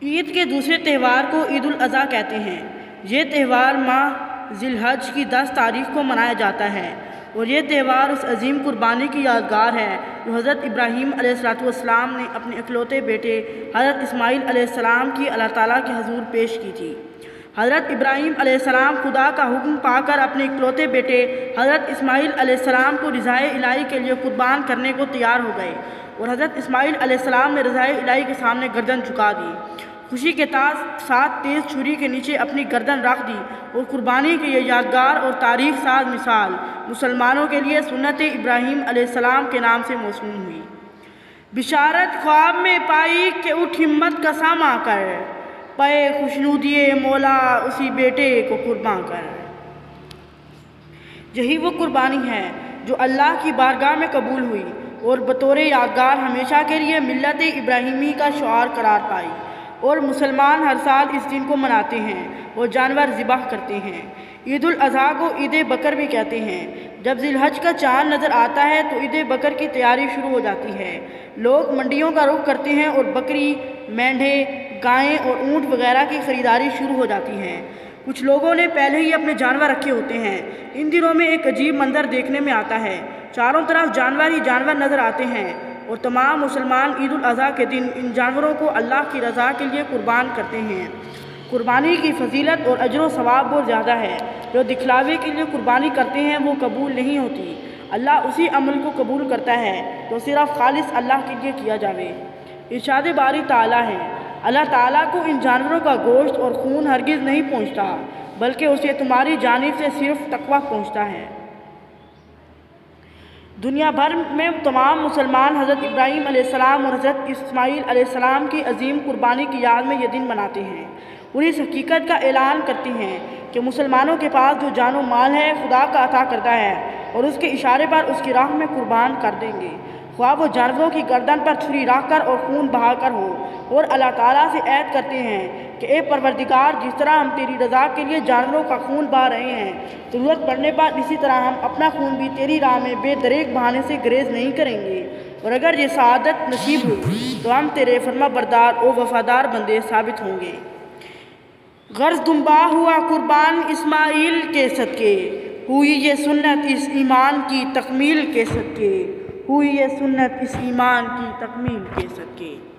عید کے دوسرے تہوار کو عید الاضحیٰ کہتے ہیں۔ یہ تہوار ماہ ذی الحج کی 10 تاریخ کو منایا جاتا ہے اور یہ تہوار اس عظیم قربانی کی یادگار ہے جو حضرت ابراہیم علیہ السلام نے اپنے اکلوتے بیٹے حضرت اسماعیل علیہ السلام کی اللہ تعالیٰ کے حضور پیش کی تھی۔ حضرت ابراہیم علیہ السلام خدا کا حکم پا کر اپنے اکلوتے بیٹے حضرت اسماعیل علیہ السلام کو رضائے الہی کے لیے قربان کرنے کو تیار ہو گئے اور حضرت اسماعیل علیہ السلام نے رضائے الہی کے سامنے گردن جھکا دی، خوشی کے ساتھ تیز چھری کے نیچے اپنی گردن رکھ دی اور قربانی کی یہ یادگار اور تاریخ ساز مثال مسلمانوں کے لیے سنت ابراہیم علیہ السلام کے نام سے موسوم ہوئی۔ بشارت خواب میں پائی کہ اٹھ ہمت کا ساماں کر، پے خوشنودیے مولا اسی بیٹے کو قرباں کر۔ یہی وہ قربانی ہے جو اللہ کی بارگاہ میں قبول ہوئی اور بطور یادگار ہمیشہ کے لیے ملت ابراہیمی کا شعار قرار پائی، اور مسلمان ہر سال اس دن کو مناتے ہیں اور جانور ذبح کرتے ہیں۔ عید الاضحیٰ کو عید بقر بھی کہتے ہیں۔ جب ذی الحج کا چاند نظر آتا ہے تو عید بقر کی تیاری شروع ہو جاتی ہے۔ لوگ منڈیوں کا رخ کرتے ہیں اور بکری، مینڈھے، گائیں اور اونٹ وغیرہ کی خریداری شروع ہو جاتی ہے۔ کچھ لوگوں نے پہلے ہی اپنے جانور رکھے ہوتے ہیں۔ ان دنوں میں ایک عجیب منظر دیکھنے میں آتا ہے، چاروں طرف جانور ہی جانور نظر آتے ہیں اور تمام مسلمان عید الاضحیٰ کے دن ان جانوروں کو اللہ کی رضا کے لیے قربان کرتے ہیں۔ قربانی کی فضیلت اور اجر و ثواب بہت زیادہ ہے۔ جو دکھلاوے کے لیے قربانی کرتے ہیں وہ قبول نہیں ہوتی۔ اللہ اسی عمل کو قبول کرتا ہے جو صرف خالص اللہ کے لیے کیا جاوے۔ ارشاد باری تعالیٰ ہے، اللہ تعالیٰ کو ان جانوروں کا گوشت اور خون ہرگز نہیں پہنچتا، بلکہ اسے تمہاری جانب سے صرف تقویٰ پہنچتا ہے۔ دنیا بھر میں تمام مسلمان حضرت ابراہیم علیہ السلام اور حضرت اسماعیل علیہ السلام کی عظیم قربانی کی یاد میں یہ دن مناتے ہیں اور اس حقیقت کا اعلان کرتے ہیں کہ مسلمانوں کے پاس جو جان و مال ہے خدا کا عطا کردہ ہے اور اس کے اشارے پر اس کی راہ میں قربان کر دیں گے، خواہ وہ جانوروں کی گردن پر چھری رکھ کر اور خون بہا کر ہو، اور اللہ تعالیٰ سے عہد کرتے ہیں کہ اے پروردگار، جس طرح ہم تیری رضا کے لیے جانوروں کا خون بہا رہے ہیں، ضرورت پڑنے پر اسی طرح ہم اپنا خون بھی تیری راہ میں بے دریغ بہانے سے گریز نہیں کریں گے، اور اگر یہ سعادت نصیب ہوئی تو ہم تیرے فرما بردار و وفادار بندے ثابت ہوں گے۔ غرض دنبا ہوا قربان اسماعیل کے صدقے، ہوئی یہ سنت اس ایمان کی تکمیل کے صدقے، ہوئی یہ سنت اس ایمان کی تکمیل کے صدقے۔